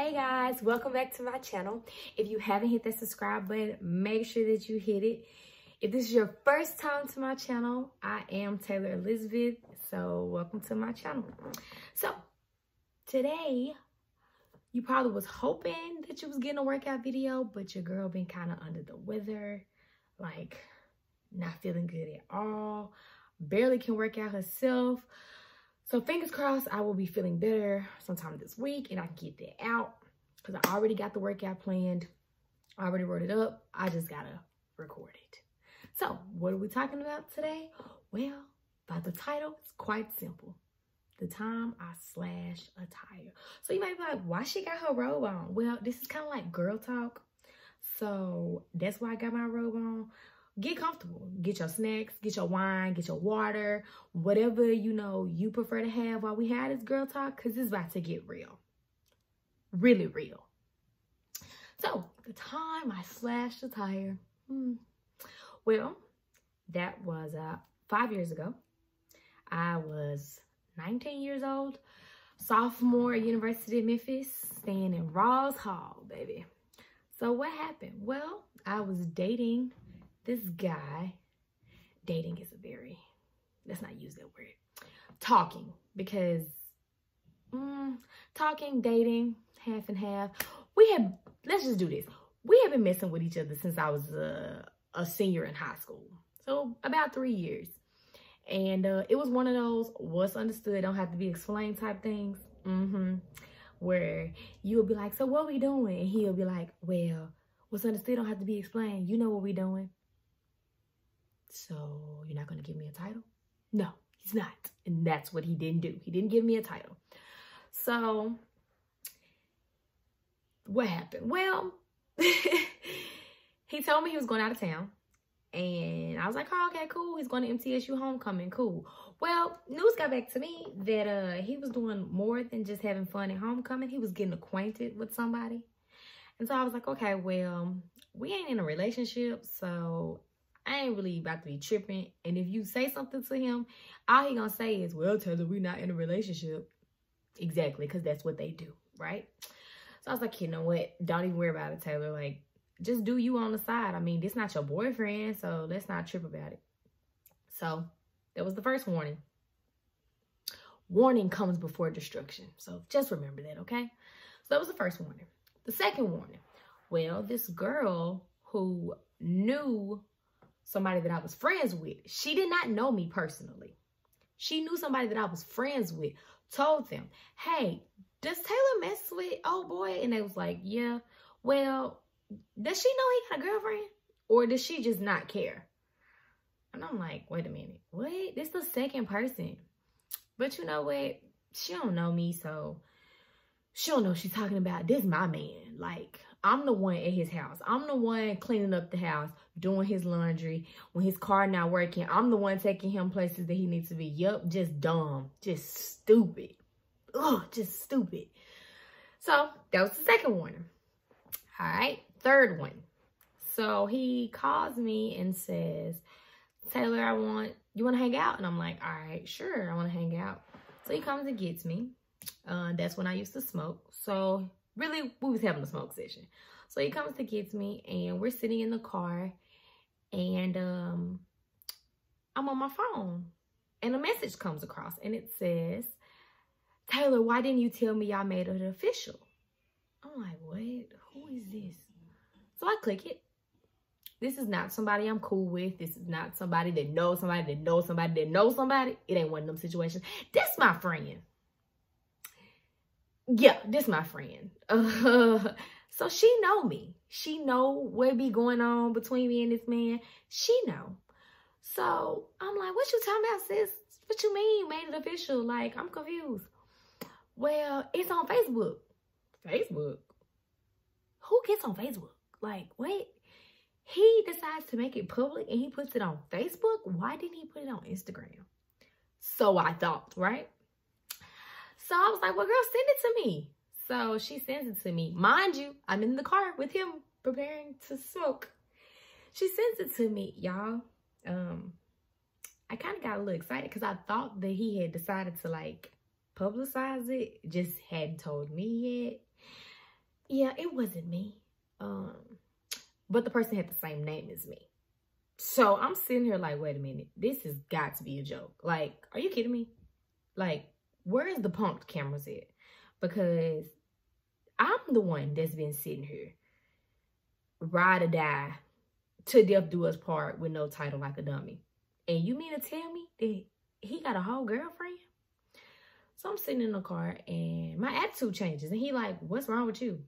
Hey guys, welcome back to my channel. If you haven't hit that subscribe button, make sure that you hit it. If this is your first time to my channel, I am Taylor Elizabeth, so welcome to my channel. So today, you probably was hoping that you was getting a workout video, but your girl been kind of under the weather, like not feeling good at all, barely can work out herself. So fingers crossed, I will be feeling better sometime this week and I can get that out because I already got the workout planned. I already wrote it up. I just gotta record it. So what are we talking about today? Well, by the title, it's quite simple. The time I slash a tire. So you might be like, why she got her robe on? Well, this is kind of like girl talk. So that's why I got my robe on. Get comfortable. Get your snacks, get your wine, get your water, whatever, you prefer to have while we have this girl talk, because it's about to get real. Really real. So, the time I slashed the tire. Well, that was 5 years ago. I was 19 years old, sophomore at University of Memphis, staying in Rawls Hall, baby. So, what happened? Well, I was dating this guy. Dating is let's not use that word. Talking, because talking, dating, half and half. Let's just do this. We have been messing with each other since I was a senior in high school. So about 3 years. And it was one of those what's understood don't have to be explained type things. Where you'll be like, so what we doing? And he'll be like, well, what's understood don't have to be explained. You know what we doing. So you're not going to give me a title? No, he's not. And that's what he didn't do. He didn't give me a title. So what happened? Well, he told me he was going out of town. And I was like, oh, okay, cool. He's going to MTSU homecoming. Cool. Well, news got back to me that he was doing more than just having fun at homecoming. He was getting acquainted with somebody. And so I was like, okay, well, we ain't in a relationship, so I ain't really about to be tripping. And if you say something to him, all he gonna say is, well, Taylor, we not in a relationship. Exactly, because that's what they do, right? So I was like, you know what? Don't even worry about it, Taylor. Like, just do you on the side. I mean, this not your boyfriend, so let's not trip about it. So that was the first warning. Warning comes before destruction. So just remember that, okay? So that was the first warning. The second warning. Well, this girl who knew somebody that I was friends with, she did not know me personally. She knew somebody that I was friends with, told them, hey, does Taylor mess with old boy? And they was like, yeah. Well, does she know he got a girlfriend? Or does she just not care? And I'm like, wait a minute. What? This is the second person. But you know what? She don't know me, so she don't know what she's talking about. This my man. Like, I'm the one at his house. I'm the one cleaning up the house, doing his laundry. When his car not working, I'm the one taking him places that he needs to be. Yup, just dumb. Just stupid. Ugh, just stupid. So, that was the second warning. All right, third one. So, he calls me and says, Taylor, you want to hang out? And I'm like, all right, sure, I want to hang out. So, he comes and gets me. That's when I used to smoke. So, really, we was having a smoke session. So he comes to get me and we're sitting in the car and I'm on my phone and a message comes across and it says, Taylor, why didn't you tell me y'all made it official? I'm like, what? Who is this? So I click it. This is not somebody I'm cool with. This is not somebody that knows somebody that knows somebody that knows somebody. It ain't one of them situations. This my friend. Yeah, this my friend. So she know me. She know what be going on between me and this man. She know. So I'm like, what you talking about, sis? What you mean made it official? Like, I'm confused. Well, it's on Facebook. Facebook? Who gets on Facebook? Like, what? He decides to make it public and he puts it on Facebook? Why didn't he put it on Instagram? So I thought, right? So I was like, well, girl, send it to me. So she sends it to me. Mind you, I'm in the car with him preparing to smoke. She sends it to me, y'all. I kind of got a little excited because I thought that he had decided to, like, publicize it. Just hadn't told me yet. yeah, it wasn't me. But the person had the same name as me. So I'm sitting here like, wait a minute, this has got to be a joke. Like, are you kidding me? Like, where is the punked cameras at? Because I'm the one that's been sitting here, ride or die, to death do us part with no title like a dummy. And you mean to tell me that he got a whole girlfriend? So I'm sitting in the car and my attitude changes. And he like, what's wrong with you?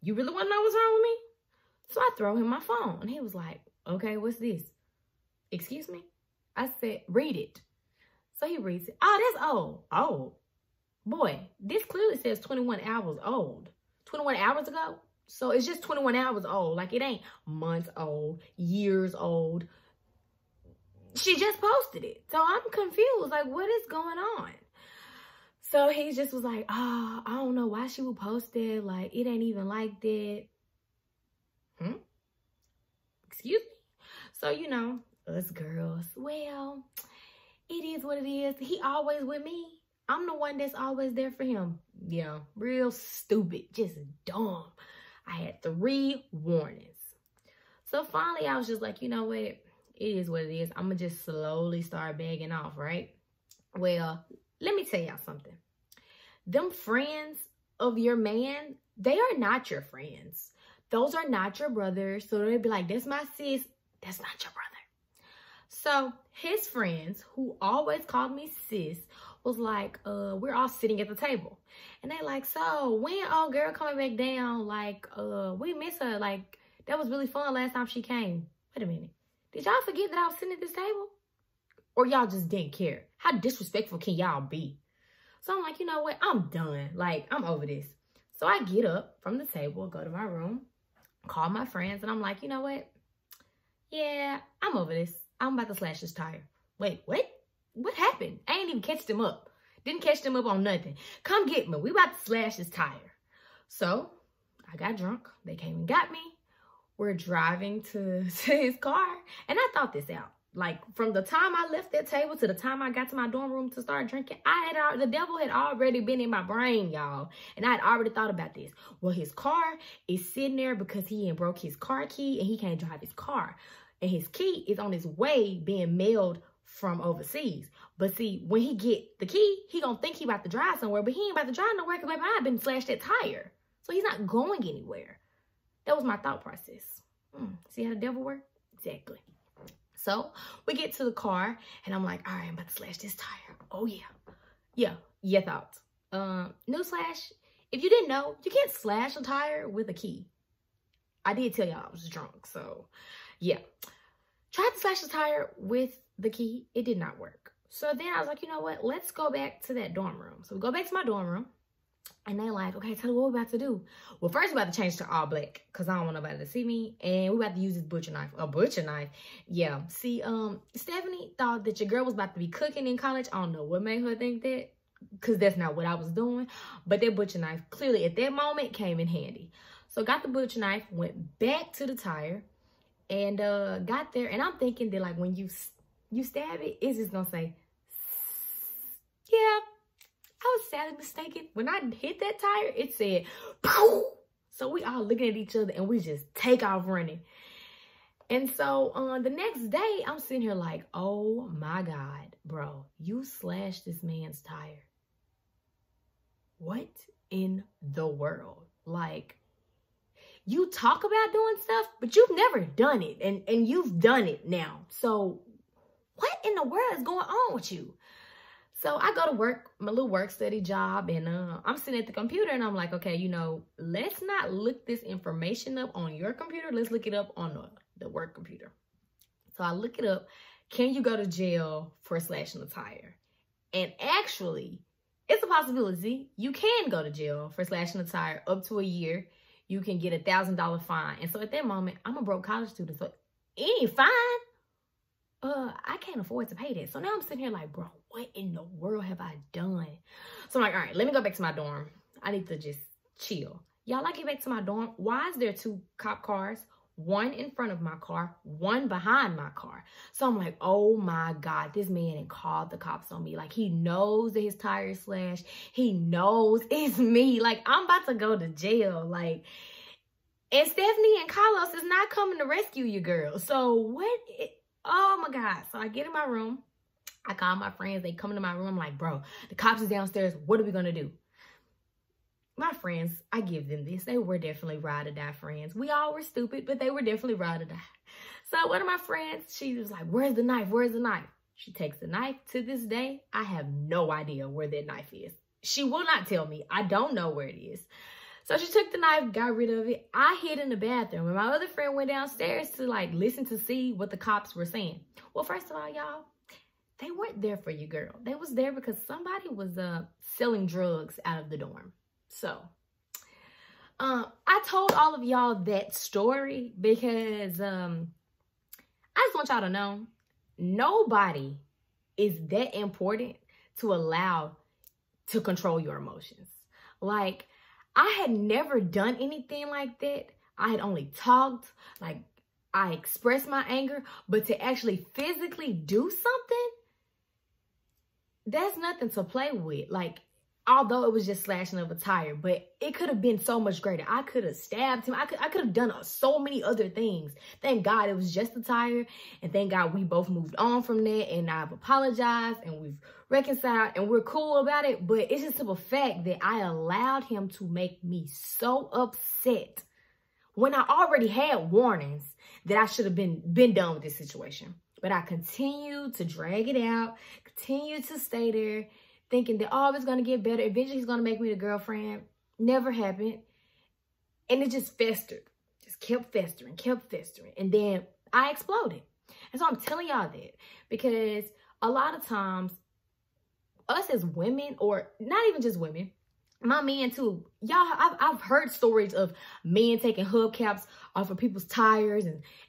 You really want to know what's wrong with me? So I throw him my phone. And he was like, okay, what's this? Excuse me? I said, read it. So he reads it. Oh, that's old. Oh, boy, this clearly says 21 hours old. 21 hours ago? So it's just 21 hours old. Like, it ain't months old, years old. She just posted it. So I'm confused. Like, what is going on? So he just was like, oh, I don't know why she would post that. Like, it ain't even like that. Excuse me? So, you know, us girls, well, it is what it is. He always with me. I'm the one that's always there for him. Yeah, real stupid, just dumb. I had 3 warnings. So finally, I was just like, you know what? It is what it is. I'm going to just slowly start begging off, right? Well, let me tell y'all something. Them friends of your man, they are not your friends. Those are not your brothers. So they'll be like, that's my sis. That's not your brother. So his friends, who always called me sis, was like, we're all sitting at the table. And they like, so when old girl coming back down? Like, we miss her. Like, that was really fun last time she came. Wait a minute. Did y'all forget that I was sitting at this table? Or y'all just didn't care? How disrespectful can y'all be? So I'm like, you know what? I'm done. Like, I'm over this. So I get up from the table, go to my room, call my friends, and I'm like, you know what? Yeah, I'm over this. I'm about to slash this tire. Wait, what? What happened? I ain't even catched him up. Didn't catch them up on nothing. Come get me. We about to slash this tire. So I got drunk. They came and got me. We're driving to his car. And I thought this out. Like, from the time I left that table to the time I got to my dorm room to start drinking, the devil had already been in my brain, y'all. And I had already thought about this. Well, his car is sitting there because he ain't broke his car key and he can't drive his car. And his key is on his way being mailed from overseas. But see, when he get the key, he gonna think he about to drive somewhere, but he ain't about to drive nowhere because I've been slashed that tire. So he's not going anywhere. That was my thought process. See how the devil works? Exactly. So we get to the car and I'm like, all right, I'm about to slash this tire. Oh yeah. Yeah, thoughts. Newsflash, if you didn't know, you can't slash a tire with a key. I did tell y'all I was drunk, so yeah. Tried to slash the tire with the key. It did not work. So then I was like, you know what? Let's go back to that dorm room. So we go back to my dorm room. And they're like, okay, tell me what we're about to do. Well, first we're about to change to all black because I don't want nobody to see me. And we're about to use this butcher knife. A butcher knife? Yeah. See, Stephanie thought that your girl was about to be cooking in college. I don't know what made her think that because that's not what I was doing. But that butcher knife clearly at that moment came in handy. So got the butcher knife, went back to the tire and got there. And I'm thinking that like when you stab it, it's just going to say, yeah. I was sadly mistaken. When I hit that tire, it said, pow! So we all looking at each other and we just take off running. And so the next day, I'm sitting here like, oh my God, bro, you slashed this man's tire. What in the world? Like, you talk about doing stuff, but you've never done it. And you've done it now. So what in the world is going on with you? So I go to work, my little work study job, and I'm sitting at the computer and I'm like, okay, you know, let's not look this information up on your computer. Let's look it up on the work computer. So I look it up. Can you go to jail for slashing a tire? And actually, it's a possibility. You can go to jail for slashing a tire up to a year. You can get $1,000 fine. And so at that moment, I'm a broke college student. So it ain't fine. I can't afford to pay that. So now I'm sitting here like, bro, what in the world have I done? So I'm like, all right, let me go back to my dorm. I need to just chill. Y'all, I get back to my dorm. Why is there 2 cop cars? one in front of my car, one behind my car. So I'm like, oh my God, this man had called the cops on me. Like, he knows that his tire is slashed. He knows it's me. Like, I'm about to go to jail. Like, and Stephanie and Carlos is not coming to rescue you, girl. So what? Oh my God. So I get in my room. I call my friends. They come into my room. I'm like, bro, the cops is downstairs. What are we going to do? My friends, I give them this. They were definitely ride or die friends. We all were stupid, but they were definitely ride or die. So one of my friends, she was like, where's the knife? Where's the knife? She takes the knife. To this day, I have no idea where that knife is. She will not tell me. I don't know where it is. So she took the knife, got rid of it. I hid in the bathroom. And my other friend went downstairs to like listen to see what the cops were saying. Well, first of all, y'all, they weren't there for you, girl. They was there because somebody was selling drugs out of the dorm. So, I told all of y'all that story because I just want y'all to know, nobody is that important to allow to control your emotions. Like, I had never done anything like that. I had only talked, like, I expressed my anger, but to actually physically do something, that's nothing to play with. Like, although it was just slashing of a tire, but it could have been so much greater. I could have stabbed him. I could have done so many other things. Thank God it was just a tire. And thank God we both moved on from that. And I've apologized and we've reconciled and we're cool about it. But it's just the fact that I allowed him to make me so upset when I already had warnings that I should have been done with this situation. But I continued to drag it out, continued to stay there, thinking that, oh, it's going to get better. Eventually, he's going to make me the girlfriend. Never happened. And it just festered. Just kept festering, kept festering. And then I exploded. And so I'm telling y'all that because a lot of times, us as women, or not even just women, my men too, y'all, I've heard stories of men taking hubcaps off of people's tires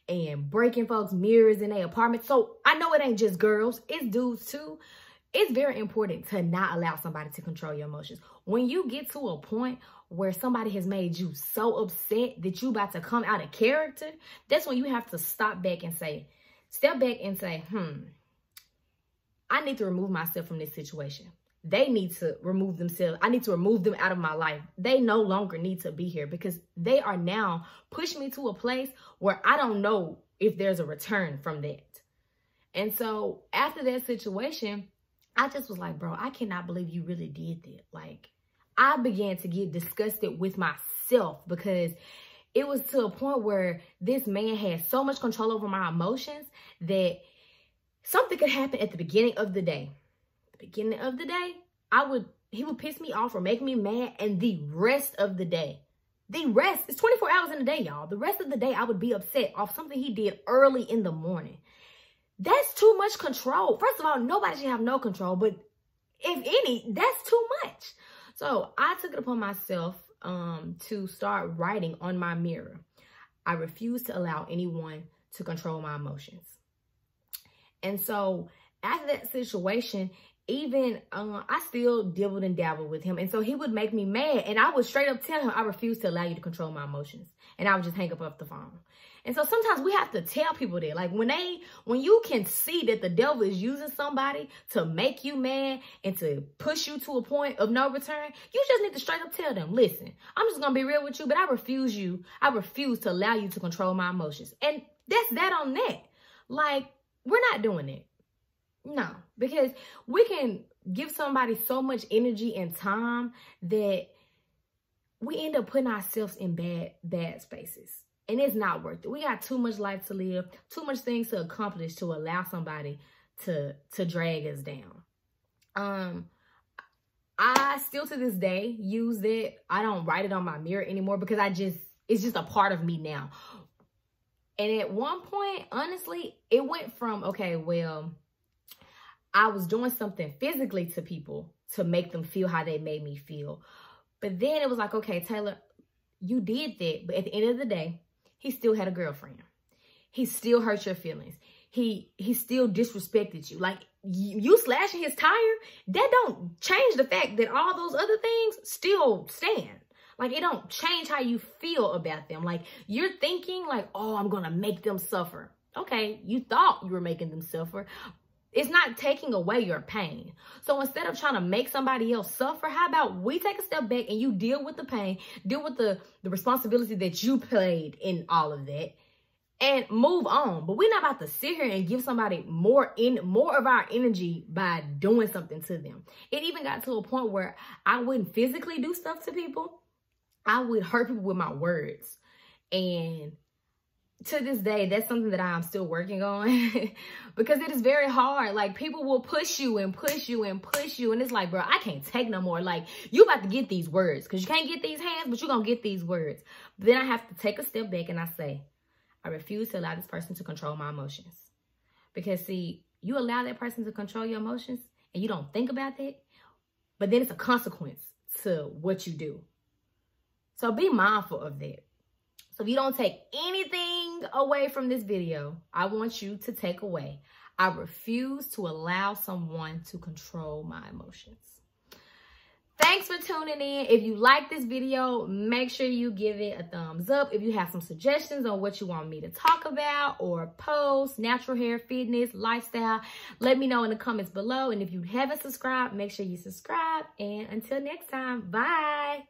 and breaking folks' mirrors in their apartments. So I know it ain't just girls, it's dudes too. It's very important to not allow somebody to control your emotions. When you get to a point where somebody has made you so upset that you about to come out of character, that's when you have to step back and say, I need to remove myself from this situation. They need to remove themselves. I need to remove them out of my life. They no longer need to be here because they are now pushing me to a place where I don't know if there's a return from that. And so after that situation, I just was like, bro, I cannot believe you really did that. Like, I began to get disgusted with myself because it was to a point where this man had so much control over my emotions that something could happen at the beginning of the day. The beginning of the day, he would piss me off or make me mad, and the rest of the day, it's 24 hours in a day, y'all. The rest of the day, I would be upset off something he did early in the morning. That's too much control. First of all, nobody should have no control, but if any, that's too much. So I took it upon myself to start writing on my mirror. I refuse to allow anyone to control my emotions. And so after that situation, even I still dibbled and dabbled with him. And so he would make me mad. And I would straight up tell him, I refuse to allow you to control my emotions. And I would just hang up off the phone. And so sometimes we have to tell people that, like, when you can see that the devil is using somebody to make you mad and to push you to a point of no return, you just need to straight up tell them, listen, I'm just going to be real with you, but I refuse to allow you to control my emotions. And that's that on that. Like, we're not doing it. No, because we can give somebody so much energy and time that we end up putting ourselves in bad spaces. And it's not worth it. We got too much life to live, too much things to accomplish to allow somebody to drag us down. I still to this day use it. I don't write it on my mirror anymore because it's just a part of me now. And at one point, honestly, it went from, okay, well, I was doing something physically to people to make them feel how they made me feel. But then it was like, okay, Taylor, you did that. But at the end of the day, he still had a girlfriend. He still hurt your feelings. He still disrespected you. Like, you slashing his tire, that don't change the fact that all those other things still stand. Like, it don't change how you feel about them. Like, you're thinking like, oh, I'm going to make them suffer. Okay, you thought you were making them suffer. It's not taking away your pain. So instead of trying to make somebody else suffer, how about we take a step back and you deal with the pain, deal with the responsibility that you played in all of that, and move on. But we're not about to sit here and give somebody more of our energy by doing something to them. It even got to a point where I wouldn't physically do stuff to people. I would hurt people with my words. And to this day, that's something that I'm still working on because it is very hard. Like, people will push you and push you and push you. And it's like, bro, I can't take no more. Like, you about to get these words because you can't get these hands, but you're going to get these words. But then I have to take a step back and I say, I refuse to allow this person to control my emotions. Because see, you allow that person to control your emotions and you don't think about that, but then it's a consequence to what you do. So be mindful of that. So if you don't take anything away from this video, I want you to take away, I refuse to allow someone to control my emotions. Thanks for tuning in. If you like this video, make sure you give it a thumbs up. If you have some suggestions on what you want me to talk about or post, natural hair, fitness, lifestyle, let me know in the comments below. And if you haven't subscribed, make sure you subscribe. And until next time, bye.